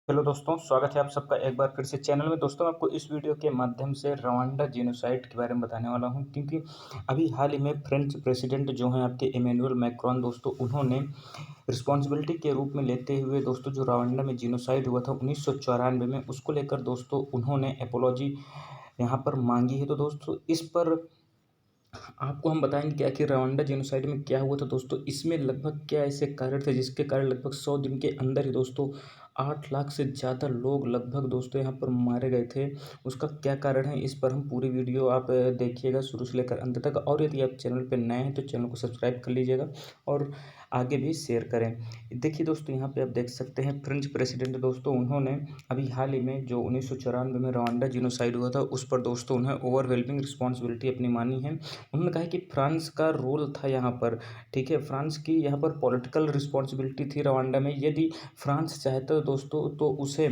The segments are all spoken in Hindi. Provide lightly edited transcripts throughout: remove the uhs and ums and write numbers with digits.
हेलो दोस्तों, स्वागत है आप सबका एक बार फिर से चैनल में। दोस्तों, आपको इस वीडियो के माध्यम से रवांडा जेनोसाइड के बारे में बताने वाला हूं, क्योंकि अभी हाल ही में फ्रेंच प्रेसिडेंट जो हैं आपके इमैनुअल मैक्रोन दोस्तों, उन्होंने रिस्पॉन्सिबिलिटी के रूप में लेते हुए दोस्तों जो रवांडा में जेनोसाइड हुआ था 1994 में, उसको लेकर दोस्तों उन्होंने एपोलॉजी यहाँ पर मांगी है। तो दोस्तों इस पर आपको हम बताएंगे कि आखिर रवांडा जेनोसाइड में क्या हुआ था दोस्तों। इसमें लगभग क्या ऐसे कारण थे जिसके कारण लगभग 100 दिन के अंदर ही दोस्तों 8 लाख से ज़्यादा लोग लगभग दोस्तों यहाँ पर मारे गए थे। उसका क्या कारण है, इस पर हम पूरी वीडियो आप देखिएगा शुरू से लेकर अंत तक। और यदि आप चैनल पर नए हैं तो चैनल को सब्सक्राइब कर लीजिएगा और आगे भी शेयर करें। देखिए दोस्तों, यहाँ पे आप देख सकते हैं फ्रेंच प्रेसिडेंट दोस्तों, उन्होंने अभी हाल ही में जो 1994 में रवांडा जेनोसाइड हुआ था उस पर दोस्तों उन्हें ओवरवेलमिंग रिस्पॉन्सिबिलिटी अपनी मानी है। उन्होंने कहा कि फ्रांस का रोल था यहाँ पर, ठीक है, फ्रांस की यहाँ पर पॉलिटिकल रिस्पॉन्सिबिलिटी थी रवांडा में। यदि फ्रांस चाहता दोस्तों तो उसे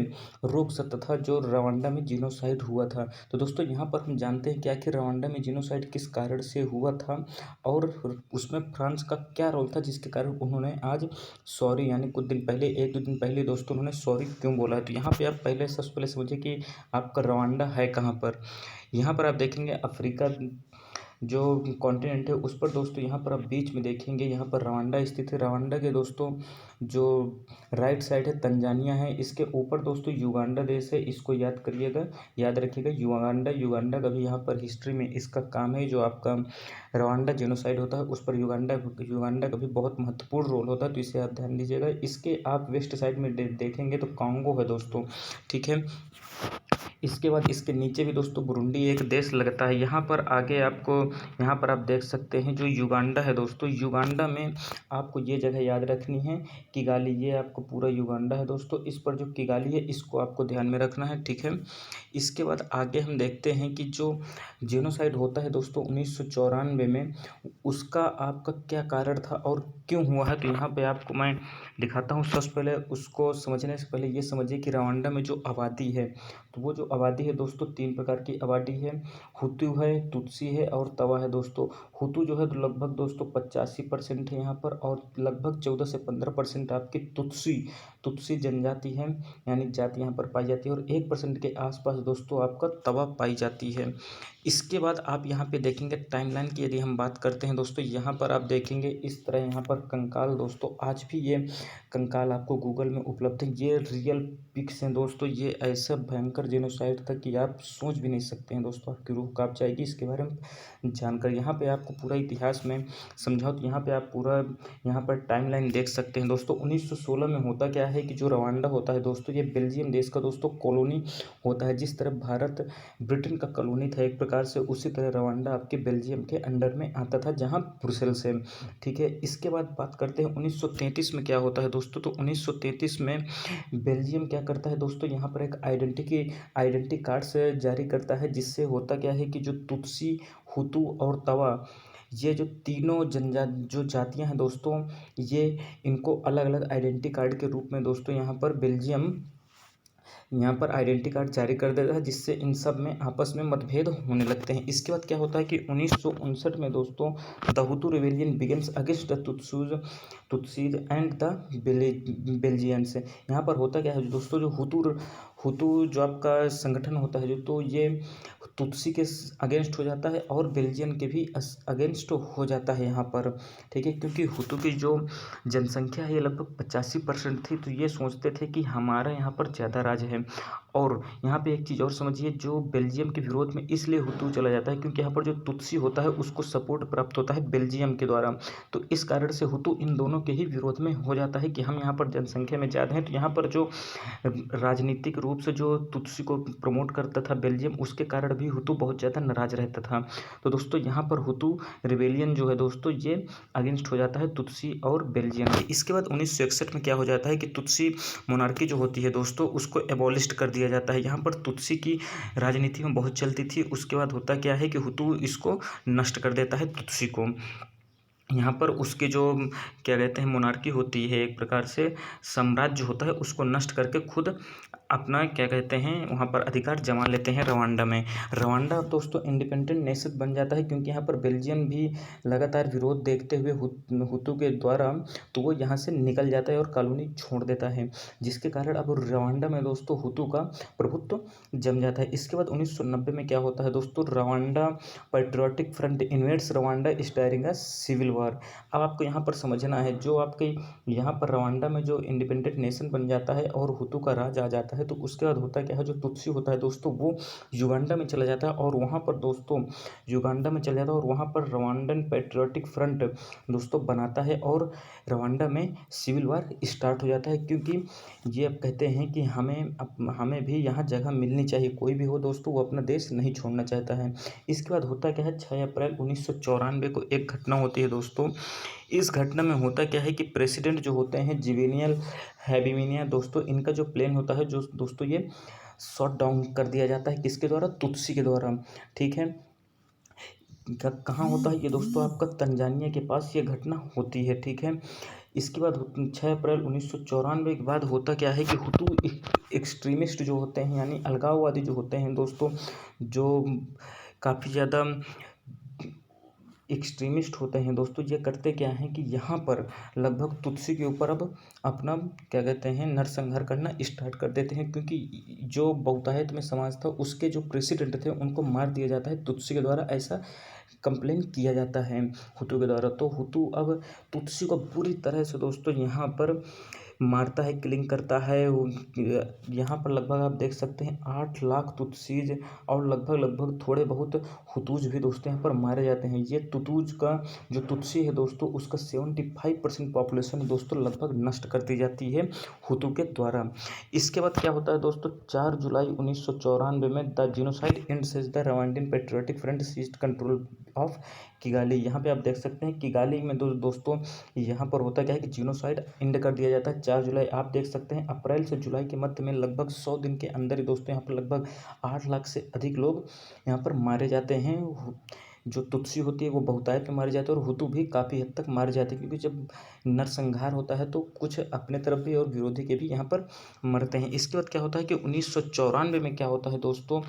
रोक सकता था जो रवांडा में जीनोसाइड हुआ था। तो दोस्तों यहाँ पर हम जानते हैं कि आखिर रवांडा में जीनोसाइड किस कारण से हुआ था और उसमें फ्रांस का क्या रोल था जिसके कारण उन्होंने आज सॉरी यानी कुछ दिन पहले, एक दो दिन पहले दोस्तों उन्होंने सॉरी क्यों बोला है। तो यहाँ पे आप पहले सबसे पहले समझिए कि आपका रवांडा है कहाँ पर। यहाँ पर आप देखेंगे अफ्रीका जो कॉन्टिनेंट है उस पर दोस्तों, यहाँ पर आप बीच में देखेंगे यहाँ पर रवांडा स्थित है। रवांडा के दोस्तों जो राइट साइड है तंजानिया है, इसके ऊपर दोस्तों युगांडा देश है। इसको याद करिएगा, याद रखिएगा युगांडा। युगांडा का भी यहाँ पर हिस्ट्री में इसका काम है, जो आपका रवांडा जेनोसाइड होता है उस पर युगांडा युगांडा का भी बहुत महत्वपूर्ण रोल होता है, तो इसे आप ध्यान दीजिएगा। इसके आप वेस्ट साइड में देखेंगे तो कांगो है दोस्तों, ठीक है। इसके बाद इसके नीचे भी दोस्तों बुरुंडी एक देश लगता है। यहाँ पर आगे आपको, यहाँ पर आप देख सकते हैं जो युगांडा है दोस्तों, युगांडा में आपको ये जगह याद रखनी है किगाली। ये आपको पूरा युगांडा है दोस्तों, इस पर जो किगाली है इसको आपको ध्यान में रखना है, ठीक है। इसके बाद आगे हम देखते हैं कि जो जेनोसाइड होता है दोस्तों 1994 में, उसका आपका क्या कारण था और क्यों हुआ है। तो यहाँ पे आपको मैं दिखाता हूँ। सबसे पहले उसको समझने से पहले ये समझिए कि रवांडा में जो आबादी है, तो वो जो आबादी है दोस्तों 3 प्रकार की आबादी है। हुतू है, तुत्सी है और तवा है दोस्तों। हुतू जो है तो लगभग दोस्तों 85% है यहाँ पर, और लगभग 14 से 15% आपकी तुत्सी तुत्सी जनजाति है यानी जाति यहाँ पर पाई जाती है, और 1% के आसपास दोस्तों आपका तवा पाई जाती है। इसके बाद आप यहाँ पे देखेंगे टाइमलाइन की यदि हम बात करते हैं दोस्तों, यहाँ पर आप देखेंगे इस तरह यहाँ पर कंकाल दोस्तों, आज भी ये कंकाल आपको गूगल में उपलब्ध है। ये रियल पिक्स हैं दोस्तों। ये ऐसा भयंकर जेनोसाइड था कि आप सोच भी नहीं सकते हैं दोस्तों, आपकी रूह कांप जाएगी इसके बारे में जानकर। यहाँ पे आपको पूरा इतिहास में समझाओ तो यहाँ पे आप पूरा यहाँ पर टाइमलाइन देख सकते हैं दोस्तों। 1916 में होता क्या है कि जो रवांडा होता है दोस्तों, ये बेल्जियम देश का दोस्तों कॉलोनी होता है। जिस तरह भारत ब्रिटेन का कॉलोनी था एक प्रकार से, उसी तरह रवांडा आपके बेल्जियम के अंडर में आता था, जहाँ ब्रुसेल्स है, ठीक है। इसके बाद बात करते हैं 1933 में क्या होता है दोस्तों। तो 1933 में बेल्जियम क्या करता है दोस्तों, यहाँ पर एक आइडेंटिटी कार्ड्स जारी करता है, जिससे होता क्या है कि जो तुत्सी, हुतू और तवा, ये जो तीनों जो जातियां हैं दोस्तों, ये इनको अलग अलग आइडेंटिटी कार्ड के रूप में दोस्तों यहाँ पर बेल्जियम यहाँ पर आइडेंटिटी कार्ड जारी कर देता है, जिससे इन सब में आपस में मतभेद होने लगते हैं। इसके बाद क्या होता है कि 1959 में दोस्तों the Hutu rebellion begins against the Tutsis and the Belgians. यहाँ पर होता क्या है दोस्तों, जो हुतू जो आपका संगठन होता है जो, तो ये तुत्सी के अगेंस्ट हो जाता है और बेल्जियन के भी अगेंस्ट हो जाता है यहाँ पर, ठीक है। क्योंकि हुतू की जो जनसंख्या है ये लगभग 85% थी, तो ये सोचते थे कि हमारा यहाँ पर ज़्यादा राज है। और यहाँ पे एक चीज़ और समझिए, जो बेल्जियम के विरोध में इसलिए हुतू चला जाता है क्योंकि यहाँ पर जो तुत्सी होता है उसको सपोर्ट प्राप्त होता है बेल्जियम के द्वारा। तो इस कारण से हुतू इन दोनों के ही विरोध में हो जाता है कि हम यहाँ पर जनसंख्या में ज़्यादा हैं। तो यहाँ पर जो राजनीतिक रूप से जो तुत्सी को प्रमोट करता था बेल्जियम, उसके कारण भी हुतू बहुत ज़्यादा नाराज रहता था। तो दोस्तों यहाँ पर हुतू रिवेलियन जो है दोस्तों, ये अगेंस्ट हो जाता है तुत्सी और बेल्जियम के। इसके बाद 1961 में क्या हो जाता है कि तुत्सी मोनार्की जो होती है दोस्तों, उसको एबॉलिस्ट कर दिया जाता है। यहाँ पर तुत्सी की राजनीति में बहुत चलती थी। उसके बाद होता क्या है कि हुतू इसको नष्ट कर देता है तुत्सी को। यहाँ पर उसके जो क्या कहते हैं मोनार्की होती है, एक प्रकार से साम्राज्य होता है, उसको नष्ट करके खुद अपना क्या कहते हैं वहाँ पर अधिकार जमा लेते हैं रवांडा में। रवांडा दोस्तों इंडिपेंडेंट नेशन बन जाता है क्योंकि यहाँ पर बेल्जियम भी लगातार विरोध देखते हुए हुतू के द्वारा, तो वो यहाँ से निकल जाता है और कॉलोनी छोड़ देता है, जिसके कारण अब रवांडा में दोस्तों हुतू का प्रभुत्व जम जाता है। इसके बाद 1990 में क्या होता है दोस्तों, Rwanda Patriotic Front invades Rwanda starting a civil war. अब आपको यहाँ पर समझना है, जो आपके यहाँ पर रवांडा में जो इंडिपेंडेंट नेशन बन जाता है और हुतू का राज आ जाता है, तो उसके बाद होता क्या है, जो तुत्सी होता है दोस्तों वो युगांडा में चला जाता है और वहाँ पर दोस्तों युगांडा में चला जाता है और वहाँ पर रवांडन पैट्रियोटिक फ्रंट दोस्तों बनाता है और रवांडा में सिविल वार स्टार्ट हो जाता है, क्योंकि ये अब कहते हैं कि हमें भी यहाँ जगह मिलनी चाहिए, कोई भी हो दोस्तों वो अपना देश नहीं छोड़ना चाहता है। इसके बाद होता क्या है, 6 अप्रैल 1994 को एक घटना होती है दोस्तों। इस घटना में होता क्या है कि प्रेसिडेंट जो होते हैं जुवेनियल हैबिमिनिया दोस्तों, इनका जो प्लेन होता है जो दोस्तों ये शॉट डाउन कर दिया जाता है, किसके द्वारा, तुत्सी के द्वारा। ठीक है, कहाँ होता है ये दोस्तों, आपका तंजानिया के पास ये घटना होती है। ठीक है, इसके बाद 6 अप्रैल 1994 के बाद होता क्या है कि हुतू एक्सट्रीमिस्ट जो होते हैं यानी अलगाववादी जो होते हैं दोस्तों, जो काफ़ी ज़्यादा एक्सट्रीमिस्ट होते हैं दोस्तों, ये करते क्या हैं कि यहाँ पर लगभग तुत्सी के ऊपर अब अपना क्या कहते हैं नरसंहार करना स्टार्ट कर देते हैं, क्योंकि जो बहुतायत में समाज था उसके जो प्रेसिडेंट थे उनको मार दिया जाता है तुत्सी के द्वारा, ऐसा कंप्लेन किया जाता है हुतू के द्वारा। तो हुतू अब तुत्सी को पूरी तरह से दोस्तों यहाँ पर मारता है, किलिंग करता है। यहाँ पर लगभग आप देख सकते हैं 8 लाख तुत्सीज और लगभग थोड़े बहुत हुतूज भी दोस्तों यहाँ पर मारे जाते हैं। ये तुतूज का जो तुत्सी है दोस्तों, उसका 75% पॉपुलेशन दोस्तों लगभग नष्ट कर दी जाती है हुतू के द्वारा। इसके बाद क्या होता है दोस्तों, 4 जुलाई 1994 में the genocide ends as the Rwandan Patriotic Front seized control of Kigali. यहाँ पे आप देख सकते हैं किगाली में दोस्तों यहाँ पर होता क्या है कि जीनोसाइड एंड कर दिया जाता है 4 जुलाई। आप देख सकते हैं अप्रैल से जुलाई के मध्य में लगभग 100 दिन के अंदर ही दोस्तों यहाँ पर लगभग 8 लाख से अधिक लोग यहाँ पर मारे जाते हैं। जो तुत्सी होती है वो बहुतायत में मारे जाते हैं और हुतू भी काफ़ी हद तक मारे जाते हैं, क्योंकि जब नरसंहार होता है तो कुछ अपने तरफ भी और विरोधी के भी यहाँ पर मरते हैं। इसके बाद क्या होता है कि 1994 में क्या होता है दोस्तों,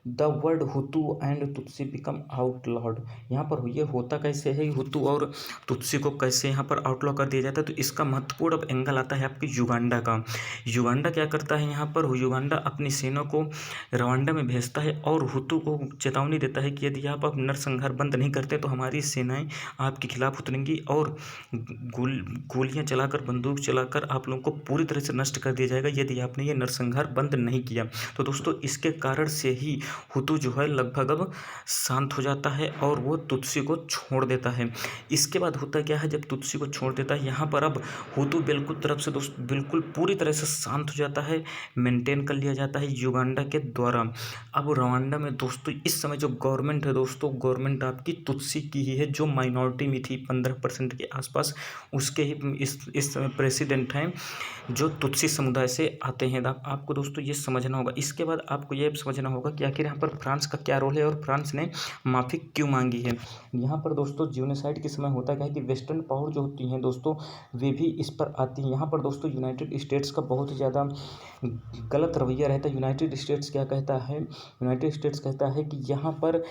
the word Hutu and Tutsi become outlawed. यहाँ पर ये होता कैसे है, हुतू और तुत्सी को कैसे यहाँ पर आउटलॉ कर दिया जाता है, तो इसका महत्वपूर्ण अब एंगल आता है आपकी युगांडा का। युगांडा क्या करता है, यहाँ पर युगांडा अपनी सेना को रवांडा में भेजता है और हुतू को चेतावनी देता है कि यदि आप अब नरसंहार बंद नहीं करते तो हमारी सेनाएं आपके खिलाफ उतरेंगी और गोलियाँ चलाकर बंदूक चलाकर आप लोगों को पूरी तरह से नष्ट कर दिया जाएगा यदि आपने ये नरसंहार बंद नहीं किया। तो दोस्तों इसके कारण से ही हुतू जो है लगभग अब शांत हो जाता है और वो तुत्सी को छोड़ देता है। इसके बाद होता क्या है, जब तुत्सी को छोड़ देता है यहाँ पर अब हुतू बिल्कुल तरफ से दोस्तों बिल्कुल पूरी तरह से शांत हो जाता है, मेंटेन कर लिया जाता है युगांडा के द्वारा। अब रवांडा में दोस्तों इस समय जो गवर्नमेंट है दोस्तों, गवर्नमेंट आपकी तुत्सी की ही है, जो माइनॉरिटी में थी 15% के आसपास, उसके ही इस समय प्रेसिडेंट हैं जो तुत्सी समुदाय से आते हैं। आपको दोस्तों ये समझना होगा। इसके बाद आपको ये समझना होगा कि आखिर यहाँ पर फ्रांस का क्या रोल है और फ्रांस ने माफ़ी क्यों मांगी है। यहाँ पर दोस्तों जीनोसाइड के समय होता क्या है कि वेस्टर्न पावर जो होती हैं दोस्तों वे भी इस पर आती हैं। यहाँ पर दोस्तों यूनाइटेड स्टेट्स का बहुत ही ज़्यादा गलत रवैया रहता है। यूनाइटेड स्टेट्स क्या कहता है, यूनाइटेड स्टेट्स कहता है कि यहाँ पर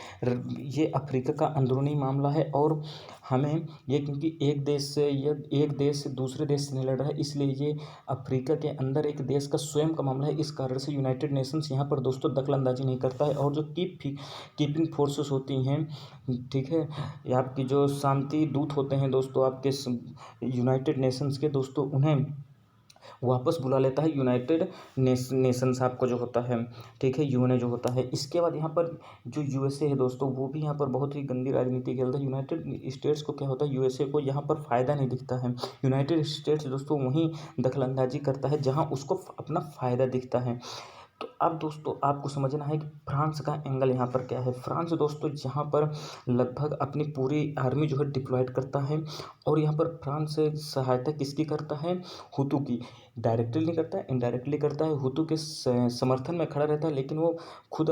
ये अफ्रीका का अंदरूनी मामला है और हमें ये, क्योंकि एक देश से दूसरे देश से नहीं लड़ रहा है, इसलिए ये अफ्रीका के अंदर एक देश का स्वयं का मामला है। इस कारण से यूनाइटेड नेशंस यहाँ पर दोस्तों दखलंदाजी नहीं करता है और जो कीपिंग फोर्सेस होती हैं, ठीक है, आपकी जो शांति दूत होते हैं दोस्तों आपके यूनाइटेड नेशंस के दोस्तों, उन्हें वापस बुला लेता है यूनाइटेड नेशंस आपका जो होता है, ठीक है, यूएनए जो होता है। इसके बाद यहाँ पर जो यूएसए है दोस्तों वो भी यहाँ पर बहुत ही गंदी राजनीति खेलता है। यूनाइटेड स्टेट्स को क्या होता है, यूएसए को यहाँ पर फ़ायदा नहीं दिखता है। यूनाइटेड स्टेट्स दोस्तों वहीं दखलंदाजी करता है जहाँ उसको अपना फ़ायदा दिखता है। तो अब दोस्तों आपको समझना है कि फ्रांस का एंगल यहाँ पर क्या है। फ्रांस दोस्तों यहाँ पर लगभग अपनी पूरी आर्मी जो है डिप्लॉयड करता है, और यहाँ पर फ्रांस सहायता किसकी करता है, हुतू की। डायरेक्टली नहीं करता है, इनडायरेक्टली करता है, हुतू के समर्थन में खड़ा रहता है, लेकिन वो खुद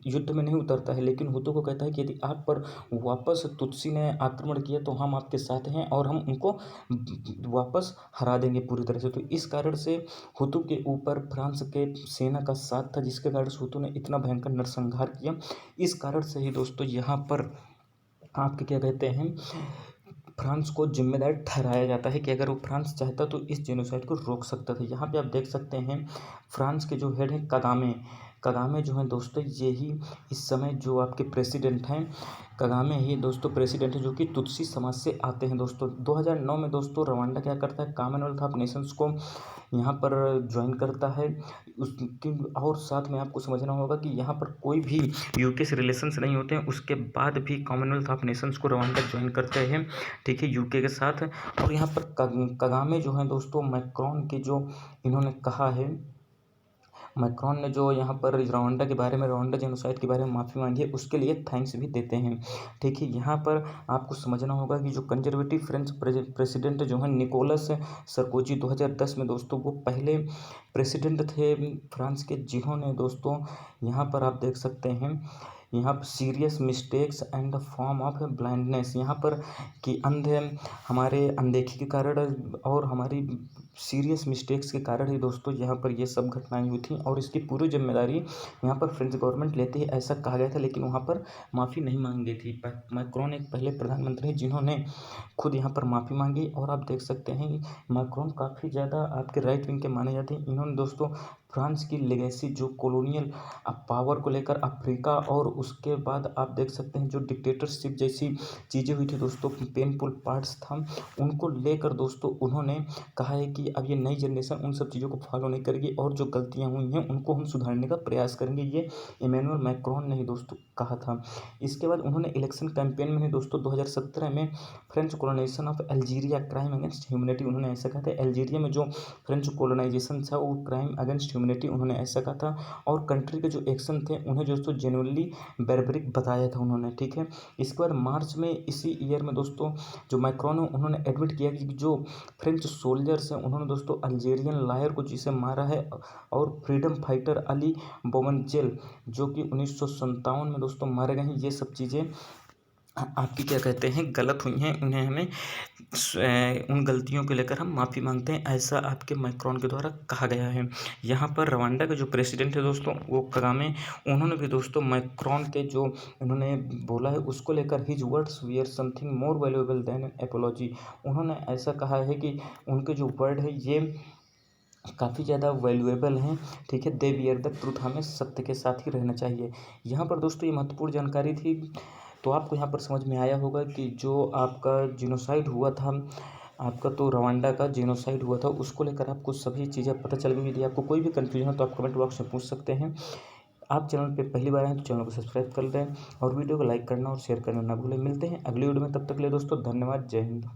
युद्ध में नहीं उतरता है, लेकिन हुतू को कहता है कि यदि आप पर वापस तुत्सी ने आक्रमण किया तो हम आपके साथ हैं और हम उनको वापस हरा देंगे पूरी तरह से। तो इस कारण से हुतू के ऊपर फ्रांस के सेना का साथ था, जिसके कारण से हुतू ने इतना भयंकर नरसंहार किया। इस कारण से ही दोस्तों यहाँ पर आपके क्या कहते हैं, फ्रांस को जिम्मेदार ठहराया जाता है कि अगर वो फ्रांस चाहता तो इस जेनोसाइड को रोक सकता था। यहाँ पे आप देख सकते हैं फ्रांस के जो हेड हैं कगामे, कगामे जो हैं दोस्तों यही इस समय जो आपके प्रेसिडेंट हैं, कगामे ही दोस्तों प्रेसिडेंट है जो कि तुत्सी समाज से आते हैं। दोस्तों 2009 में दोस्तों रवांडा क्या करता है, कॉमनवेल्थ ऑफ नेशंस को यहाँ पर ज्वाइन करता है उसकी। और साथ में आपको समझना होगा कि यहाँ पर कोई भी यूके से रिलेशंस नहीं होते हैं, उसके बाद भी कॉमनवेल्थ ऑफ नेशंस को रवांडा ज्वाइन करते हैं, ठीक है, यूके के साथ। और यहाँ पर कगामे जो हैं दोस्तों, मैक्रोन के जो इन्होंने कहा है, मैक्रोन ने जो यहाँ पर रवांडा के बारे में, रवांडा जेनोसाइड के बारे में माफ़ी मांगी है, उसके लिए थैंक्स भी देते हैं, ठीक है। यहाँ पर आपको समझना होगा कि जो कंजर्वेटिव फ्रेंच प्रेसिडेंट जो हैं निकोलस सरकोजी 2010 में दोस्तों वो पहले प्रेसिडेंट थे फ्रांस के, जिन्होंने दोस्तों यहाँ पर आप देख सकते हैं यहाँ पर serious mistakes and form of blindness, यहाँ पर कि हमारे अनदेखी के कारण और हमारी सीरियस मिस्टेक्स के कारण ही दोस्तों यहाँ पर ये सब घटनाएं हुई थी, और इसकी पूरी जिम्मेदारी यहाँ पर फ्रेंच गवर्नमेंट लेती है ऐसा कहा गया था, लेकिन वहाँ पर माफ़ी नहीं मांगी गई थी। मैक्रोन एक पहले प्रधानमंत्री हैं जिन्होंने खुद यहाँ पर माफ़ी मांगी, और आप देख सकते हैं मैक्रोन काफ़ी ज़्यादा आपके राइट विंग के माने जाते हैं। इन्होंने दोस्तों फ्रांस की लेगेसी जो कॉलोनियल पावर को लेकर अफ्रीका, और उसके बाद आप देख सकते हैं जो डिक्टेटरशिप जैसी चीज़ें हुई थी दोस्तों, पेनफुल पार्ट्स था, उनको लेकर दोस्तों उन्होंने कहा है कि अब ये नई जनरेशन उन सब चीज़ों को फॉलो नहीं करेगी, और जो गलतियां हुई हैं उनको हम सुधारने का प्रयास करेंगे, ये इमैनुअल मैक्रोन ने ही दोस्तों कहा था। इसके बाद उन्होंने इलेक्शन कैंपेन में ही दोस्तों 2017 में French colonisation of Algeria crime against humanity, उन्होंने ऐसा कहा था। अल्जीरिया में जो फ्रेंच कॉलोनाइजेशन था वो क्राइम अगेंस्ट ह्यूमैनिटी, उन्होंने ऐसा कहा था। और कंट्री के जो एक्शन थे उन्हें दोस्तों जेन्युइनली बैरबरिक बताया था उन्होंने, ठीक है। इसके बाद मार्च में इसी ईयर में दोस्तों जो मैक्रोन है उन्होंमें एडमिट किया कि जो फ्रेंच सोल्जर्स हैं उन्होंने दोस्तों अल्जेरियन लायर को जिसे मारा है, और फ्रीडम फाइटर अली बोमनजेल जो कि 1957 में दोस्तों मारे गए हैं। ये सब चीज़ें आपकी क्या कहते हैं गलत हुई हैं, उन्हें हमें उन गलतियों को लेकर हम माफ़ी मांगते हैं, ऐसा आपके मैक्रोन के द्वारा कहा गया है। यहाँ पर रवांडा के जो प्रेसिडेंट है दोस्तों वो कगामे, उन्होंने भी दोस्तों मैक्रोन के जो उन्होंने बोला है उसको लेकर his words were something more valuable than an apology, उन्होंने ऐसा कहा है कि उनके जो वर्ड है ये काफ़ी ज़्यादा वैल्यूएबल हैं, ठीक है। दे वियर द ट्रूथ, हमें सत्य के साथ ही रहना चाहिए। यहाँ पर दोस्तों ये महत्वपूर्ण जानकारी थी। तो आपको यहाँ पर समझ में आया होगा कि जो आपका जिनोसाइड हुआ था, आपका तो रवांडा का जिनोसाइड हुआ था, उसको लेकर आपको सभी चीज़ें पता चल गई। यदि आपको कोई भी कन्फ्यूजन हो तो आप कमेंट बॉक्स में पूछ सकते हैं। आप चैनल पे पहली बार आए तो चैनल को सब्सक्राइब कर लें, और वीडियो को लाइक करना और शेयर करना ना भूलें। मिलते हैं अगली वीडियो में, तब तक के लिए दोस्तों धन्यवाद, जय हिंद।